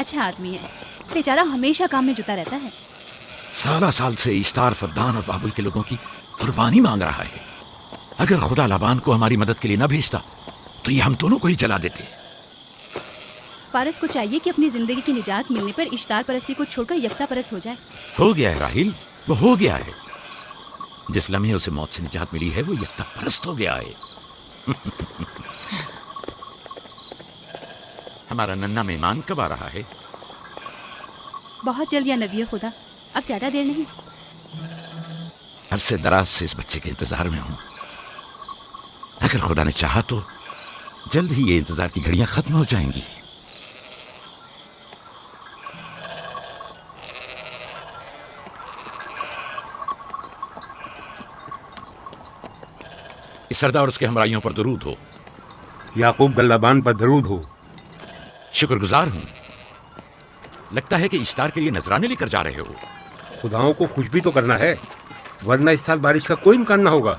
اچھا آدمی ہے، بیچارہ ہمیشہ کام میں جتا رہتا ہے. سالہ سال سے اشتار فدان اور بابل کے لوگوں کی قربانی مانگ رہا ہے. اگر خدا لابان کو ہماری مدد کے لیے نہ بھیجتا تو یہ ہم دونوں کو ہی جلا دیتے. فارس کو چاہیے کہ اپنی زندگی کی نجات ملنے پر اشتار پرستی کو چھوڑ کر یکتا پرست ہو جائے. ہو گیا ہے راہیل، وہ ہو گیا ہے. جس لمحے اسے موت سے نجات ملی ہے وہ یکتا پرست ہو گیا ہے. ہمارا ننھا مہمان کب آ رہا ہے؟ بہت جلد یا نبی خدا، اب زیادہ دیر نہیں. عرصے دراز سے اس بچے کے انتظار میں ہوں. اگر خدا نے چاہا تو جلد ہی یہ انتظار کی گھڑیاں ختم ہو جائیں گی. اس سردار اور اس کے ہمراہیوں پر درود ہو. یعقوب گلابان پر درود ہو. شکر گزار ہوں. لگتا ہے کہ اشتار کے لیے نذرانے لے کر جا رہے ہو. خداؤں کو خوش بھی تو کرنا ہے، ورنہ اس سال بارش کا کوئی امکان نہ ہوگا.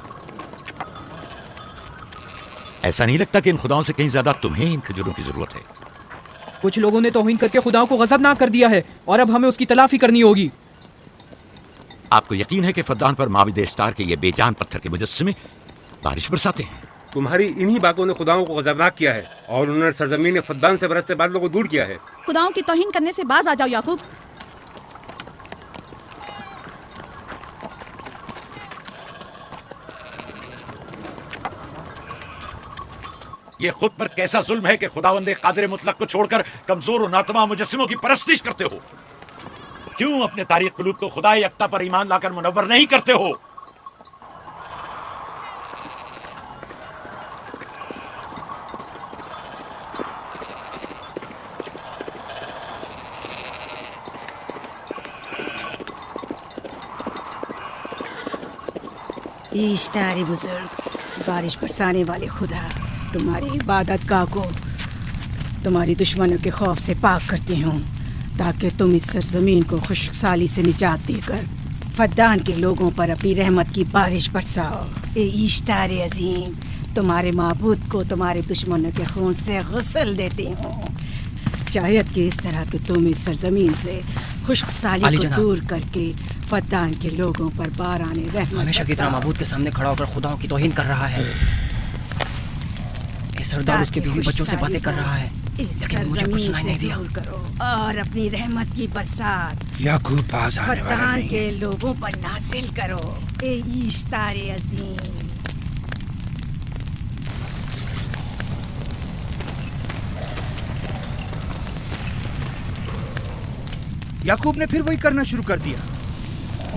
ایسا نہیں لگتا کہ ان خداؤں سے کہیں زیادہ تمہیں ان کھجوروں کی ضرورت ہے؟ کچھ لوگوں نے توہین کر کے خداؤں کو غضبناک کر دیا ہے اور اب ہمیں اس کی تلافی کرنی ہوگی. آپ کو یقین ہے کہ فدان پر معبد اشتار کے یہ بے جان پتھر کے مجسمے بارش برساتے ہیں؟ تمہاری انہی باتوں نے خداؤں کو غضبناک کیا ہے اور انہوں نے سرزمین فدان سے برستے بادلوں کو دور کیا ہے. خداؤں کی توہین کرنے سے باز آ جاؤ یعقوب. یہ خود پر کیسا ظلم ہے کہ خداوند قادر مطلق کو چھوڑ کر کمزور و ناتواں مجسموں کی پرستش کرتے ہو؟ کیوں اپنے تاریخ قلوب کو خدا یکتا پر ایمان لا کر منور نہیں کرتے ہو؟ اشتار بزرگ، بارش برسانے والے خدا، تمہاری عبادت گاہ کو تمہاری دشمنوں کے خوف سے پاک کرتی ہوں تاکہ تم اس سرزمین کو خشک سالی سے نجات دے کر فدان کے لوگوں پر اپنی رحمت کی بارش برساؤ. اے اشتار عظیم، تمہارے معبود کو تمہارے دشمنوں کے خون سے غسل دیتی ہوں. شاید کہ اس طرح کہ تم اس سرزمین سے خشک سالی کو دور کر کے فدان کے لوگوں پر باران رحمت ہمیشہ کی طرح معبود کے سامنے کھڑا ہو کر خداؤں کی توہین کر رہا ہے. یہ سردار اس کے بیوی بچوں سے باتیں کر رہا ہے لیکن مجھے کچھ سنائی نہیں دیا. کرو اور اپنی رحمت کی برسات یعقوب پاس آنے والا فدان نہیں. کے لوگوں پر نازل کرو. اے اشتار عظیم، یعقوب نے پھر وہی کرنا شروع کر دیا.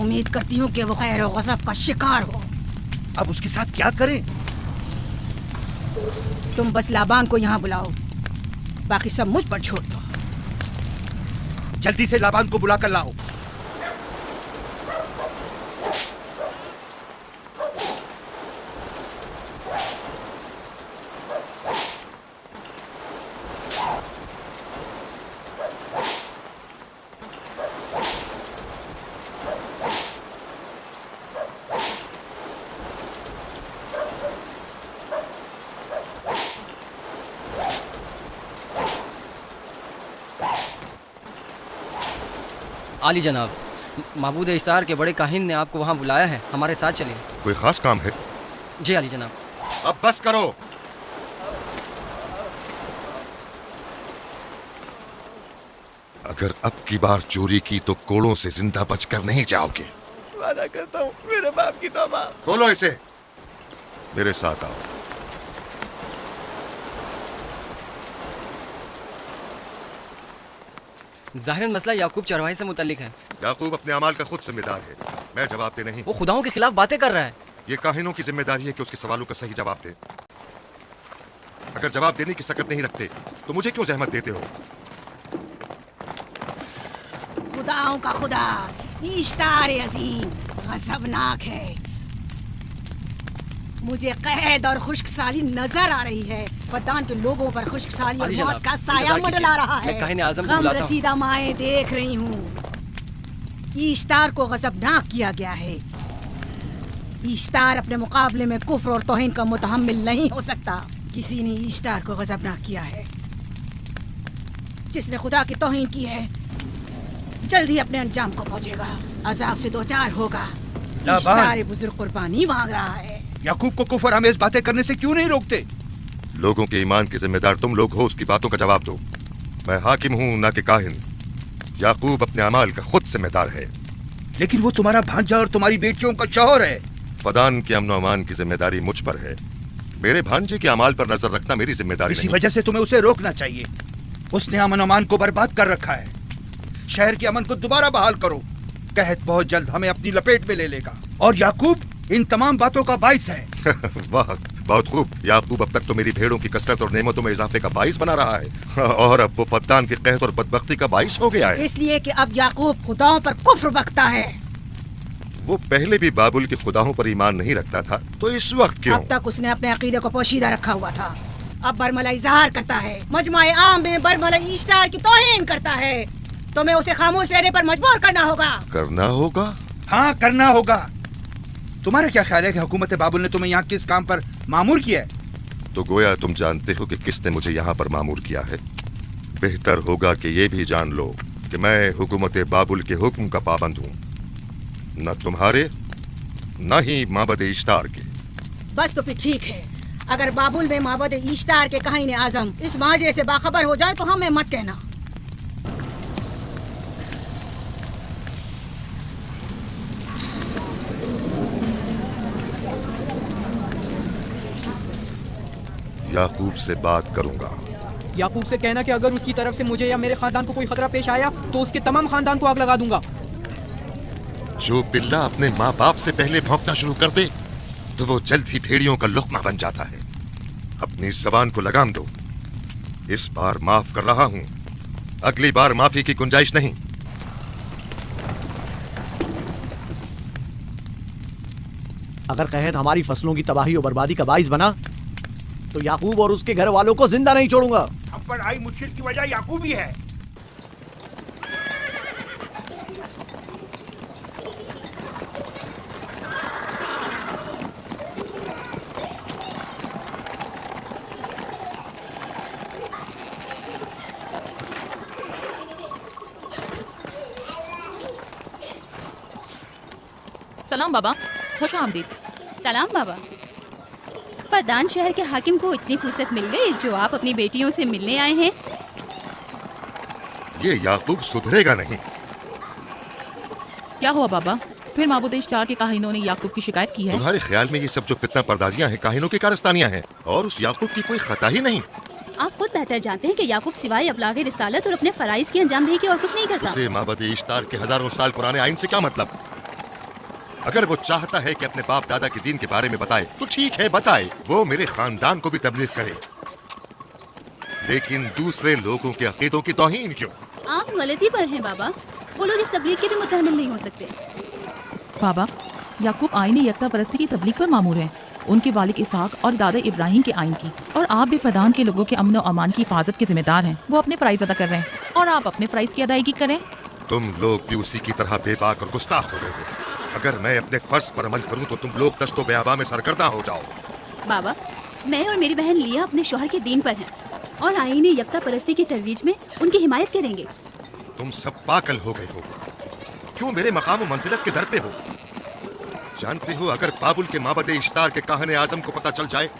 امید کرتی ہوں کہ وہ خیر و غضب کا شکار ہو. اب اس کے ساتھ کیا کریں؟ تم بس لابان کو یہاں بلاؤ، باقی سب مجھ پر چھوڑ دو. جلدی سے لابان کو بلا کر لاؤ. عالی جناب، معبود اشتار کے بڑے کاہن نے آپ کو وہاں بلایا ہے، ہمارے ساتھ چلیں. کوئی خاص کام ہے؟ جی عالی جناب. اب بس کرو. اگر اب کی بار چوری کی تو کوڑوں سے زندہ بچ کر نہیں جاؤ گے. وعدہ کرتا ہوں میرے باپ کی توبہ. کھولو اسے، میرے ساتھ آؤ. ظاہراً مسئلہ یعقوب چرواہے سے متعلق ہے. یعقوب اپنے اعمال کا خود ذمہ دار ہے، میں جواب دے نہیں. وہ خداؤں کے خلاف باتیں کر رہا ہے. یہ کاہنوں کی ذمہ داری ہے کہ اس کے سوالوں کا صحیح جواب دے. اگر جواب دینے کی سکت نہیں رکھتے تو مجھے کیوں زحمت دیتے ہو؟ خداؤں کا خدا اشتار عظیم غضبناک ہے. مجھے قحط اور خشک سالی نظر آ رہی ہے. فدان کے لوگوں پر خشک سالی اور موت کا سایہ منڈلا رہا ہے. میں کاہن اعظم کو غم بلاتا ہوں. رسیدہ مائیں دیکھ رہی ہوں. اشتار کو غضبناک کیا گیا ہے. اشتار اپنے مقابلے میں کفر اور توہین کا متحمل نہیں ہو سکتا. کسی نے اشتار کو غضبناک کیا ہے. जिसने खुदा की तौहीन की है जल्द ही अपने अंजाम को पहुंचेगा, अजाब से दो चार होगा। इश्तार बुजुर्ग कुर्बानी मांग रहा है। याकूब को कुफर हमें बातें करने से क्यों नहीं रोकते? लोगों के ईमान के जिम्मेदार तुम लोग हो, उसकी बातों का जवाब दो। मैं हाकिम हूँ ना कि काहिन। याकूब अपने अमाल का खुद जिम्मेदार है। लेकिन वो तुम्हारा भांजा और तुम्हारी बेटियों का शौहर है। फदान के अमन अमान की जिम्मेदारी मुझ पर है। मेरे भांजे के अमाल पर नजर रखना मेरी जिम्मेदारी इसी नहीं। वजह से तुम्हें उसे रोकना चाहिए। उसने अमन अमान को बर्बाद कर रखा है। शहर के अमन को दोबारा बहाल करो। कहत बहुत जल्द हमें अपनी लपेट में ले लेगा और याकूब इन तमाम बातों का बाइस है। वाह, बहुत खूब। याकूब अब तक तो मेरी भेड़ों की कसरत और नेमतों में इजाफे का बाइस बना रहा है और अब वो फद्दान के कहत और बदबख्ती का बाइस हो गया है। इसलिए कि अब याकूब खुदाओं पर कुफ्र बकता है। वो पहले भी बाबुल के खुदाओं पर ईमान नहीं रखता था, तो इस वक्त क्यों? अब तक उसने अपने अकीदे को पोशीदा रखा हुआ था, अब बरमला इजहार करता है, मजमाए आम में बरमला इश्तार की तौहीन करता है। तुम्हें उसे खामोश रहने पर मजबूर करना होगा। करना होगा? हाँ, करना होगा। तुम्हारा क्या ख्याल है कि हुकूमत बाबुल ने तुम्हें यहाँ किस काम पर मामूर किया है? तो गोया तुम जानते हो कि किसने मुझे यहाँ पर मामूर किया है। बेहतर होगा कि ये भी जान लो कि मैं हुकूमत बाबुल के हुक्म का पाबंद हूँ, न तुम्हारे न ही माबद इश्तार के। बस तो फिर ठीक है। अगर बाबुल में माबद इश्तार के काहिन आजम इस माजरे से बाखबर हो जाए तो हमें मत कहना। याकूब से बात करूंगा। याकूब से कहना कि अगर उसकी तरफ से मुझे या मेरे खानदान को कोई खतरा पेश आया तो उसके तमाम खानदान को आग लगा दूंगा। जो पिल्ला अपने माँ बाप से पहले भौंकना शुरू कर दे तो वो जल्द ही भेड़ियों का लुक्मा बन जाता है। अपनी जबान को लगाम दो। इस बार माफ कर रहा हूँ, अगली बार माफी की गुंजाइश नहीं। अगर कहत हमारी फसलों की तबाही और बर्बादी का बाइस बना तो याकूब और उसके घर वालों को जिंदा नहीं छोड़ूंगा। हम पर आई मुश्किल की वजह याकूब ही है। सलाम बाबा, खुश आमदीद। सलाम बाबा। फदान शहर के हाकिम को इतनी फुर्सत मिल गई जो आप अपनी बेटियों से मिलने आए हैं। ये याकूब सुधरेगा नहीं। क्या हुआ बाबा? फिर माबूद इश्तार के काहिनों ने याकूब की शिकायत की है? तुम्हारे ख्याल में ये सब जो फितना पर्दाजियां हैं काहिनों की कारस्तानियां हैं और उस याकूब की कोई खता ही नहीं। आप खुद बेहतर जानते हैं कि याकूब सिवाय अबलागे रिसालत और अपने फराइज की अंजामदही के और कुछ नहीं करता। उसे माबद इश्तार के हजारों साल पुराने आइन से क्या मतलब? अगर वो चाहता है कि अपने बाप दादा के दीन के बारे में बताए तो ठीक है, बताए। वो मेरे खानदान को भी तबलीग करे, लेकिन दूसरे लोगों के अकीदों की तौहीन क्यों? आप गलती पर हैं बाबा। वो लोग इस तबलीग के भी मुतहम्मिल नहीं हो सकते। बाबा, याकूब आईने यकता परस्ती की तबलीग पर मामूर हैं, उनके वालिद इसहाक और दादा इब्राहिम के आइन की। और आप भी फदान के लोगों के अमन और अमान की हिफाजत के जिम्मेदार हैं। वो अपने फ़राइज़ अदा कर रहे हैं और आप अपने फ़राइज़ की अदायगी करें। तुम लोग भी उसी की तरह बेबाक और गुस्ताख हो गए हो। अगर मैं अपने फर्ज पर अमल करूं तो तुम लोग दस्तो बेआबा में सरकर्दा हो जाओ। बाबा, मैं और मेरी बहन लिया अपने शौहर के दीन पर हैं और आईने यकता परस्ती की तरवीज में उनकी हिमायत करेंगे। तुम सब पागल हो गए हो। क्यों मेरे मकाम और मंजिलत के दर पे हो? जानते हो अगर बाबुल के माबद इश्तार के काहने आजम को पता चल जाए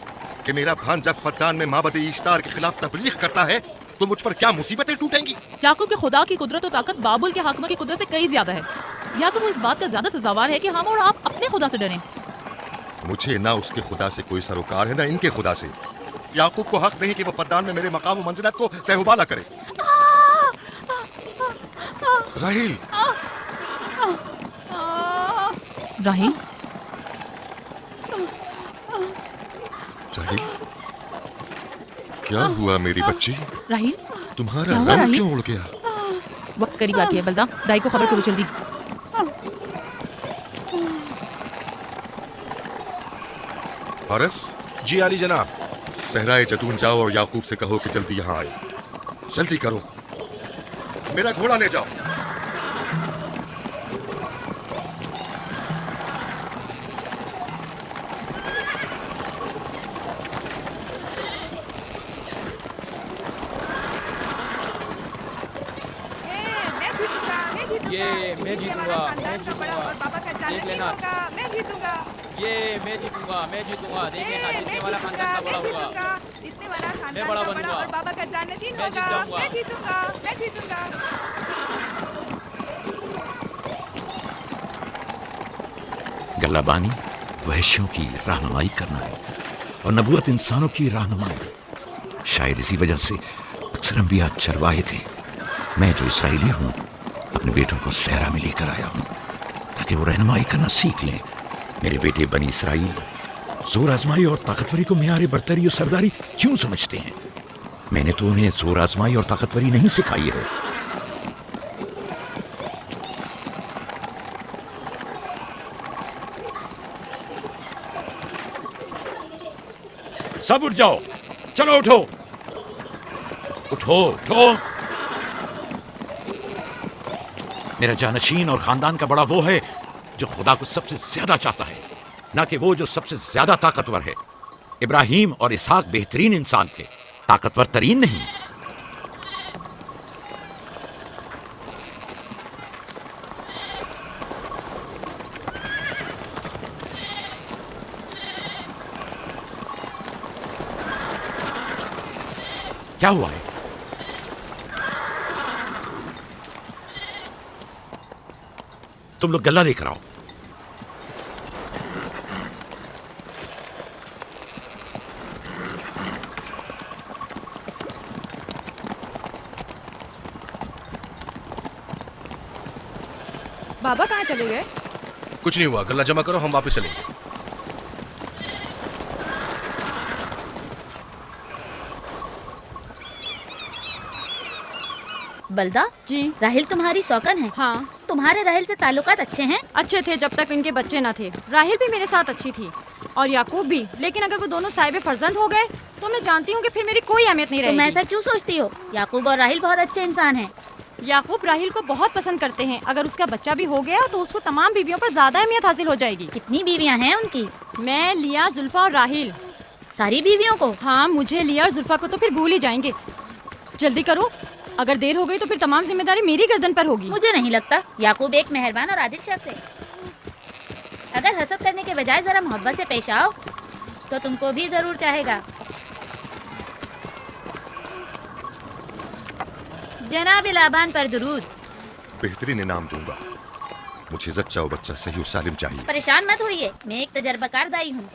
कि मेरा भांजा फद्दान में माबद इश्तार के खिलाफ तबलीग करता है तो मुझ पर क्या मुसीबतें टूटेंगी? याकूब के खुदा की कुदरत और ताकत बाबुल के हाकिम की कुदरत से कई ज्यादा है। या तो वो इस बात का ज्यादा सजावार है कि हम और आप अपने खुदा से डरें। मुझे ना उसके खुदा से कोई सरोकार है ना इनके खुदा से। याकूब को हक नहीं कि वो फद्दान में मेरे मकाम और मंजिलत को तहवाला करे। राहील, राहील, राहील, क्या हुआ मेरी बच्ची? राहील, तुम्हारा रंग क्यों उड़ गया? वक्त करीब आ गया बल्दा, दाई को खबर करो जल्दी। फारस जी आली जनाब। सहराए जतून जाओ और याकूब से कहो कि जल्दी यहाँ आए। जल्दी करो, मेरा घोड़ा ले जाओ। मैं जीतूंगा, मैं जीतूंगा, देख लेना, मैं जीतूंगा, ये मैं जीतूंगा, मैं जीतूंगा, देख लेना, जीतने वाला खानदान का बड़ा होगा, जीतने वाला मैं खानदान बड़ा का बड़ा बनूंगा, और बाबा का जाननशीन मैं जीत होगा, जाऊंगा, मैं जीतूंगा, मैं जीतूंगा। गल्लाबानी वहशियों की रहनुमाई करना है और नबूवत इंसानों की रहनुमाई। शायद इसी वजह से अक्सर अंबिया चरवाहे थे। मैं जो इसराइली हूँ अपने बेटों को सहरा में लेकर आया हूँ ताकि वो रहनुमाई करना सीख लें। मेरे बेटे बनी इसराइल जोर आजमाई और ताकतवरी को मियार बरतरी और सरदारी क्यों समझते हैं? मैंने तो उन्हें जोर आजमाई और ताकतवरी नहीं सिखाई है। सब उठ जाओ, चलो उठो, उठो उठो। मेरा जानशीन और खानदान का बड़ा वो है जो खुदा को सबसे ज्यादा चाहता है, ना कि वो जो सबसे ज्यादा ताकतवर है। इब्राहिम और इसहाक बेहतरीन इंसान थे, ताकतवर तरीन नहीं। क्या हुआ है? तुम लोग गल्ला लेकर आओ। बाबा कहाँ चले गए? कुछ नहीं हुआ, गल्ला जमा करो, हम वापस चलेंगे। बलदा जी राहिल तुम्हारी सौकन है। हाँ, तुम्हारे राहिल से ताल्लुकात अच्छे हैं? अच्छे थे जब तक इनके बच्चे न थे। राहिल भी मेरे साथ अच्छी थी और याकूब भी, लेकिन अगर वो दोनों साहिब फर्जंद हो गए तो मैं जानती हूँ कि फिर मेरी कोई अहमियत नहीं रहेगी। तुम ऐसा क्यों सोचती हो? याकूब और राहिल बहुत अच्छे इंसान हैं। याकूब राहिल को बहुत पसंद करते हैं। अगर उसका बच्चा भी हो गया तो उसको तमाम बीवियों पर ज्यादा अहमियत हासिल हो जाएगी। कितनी बीवियां हैं उनकी? मैं, लिया, जुल्फा और राहिल। सारी बीवियों को? हाँ, मुझे, लिया और जुल्फा को तो फिर भूल ही जाएंगे। जल्दी करो, अगर देर हो गई तो फिर तमाम जिम्मेदारी मेरी गर्दन पर होगी। मुझे नहीं लगता। याकूब एक मेहरबान और आदिल शख्स है। अगर हसद करने के बजाय जरा मोहब्बत से पेश आओ तो तुमको भी जरूर चाहेगा। जनाब लाबान पर दुरूद। बेहतरीन इनाम दूंगा। मुझे जच्चा और बच्चा सही और सालिम चाहिए। परेशान मत होइए, मैं एक तजर्बाकार दाई हूँ।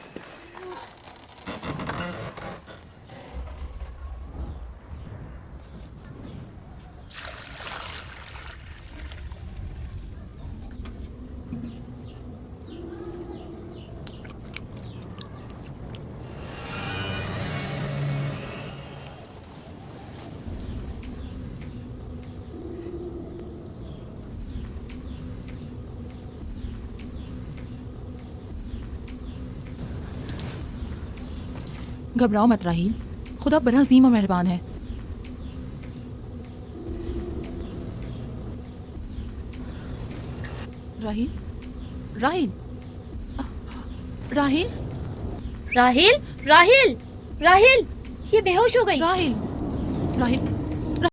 घबराओ मत राहील, खुदा बड़ा अजीम और मेहरबान है। राहील, राहील, राहील, राहिल, राहिल, राहिल, ये बेहोश हो गई। राहील, राहील,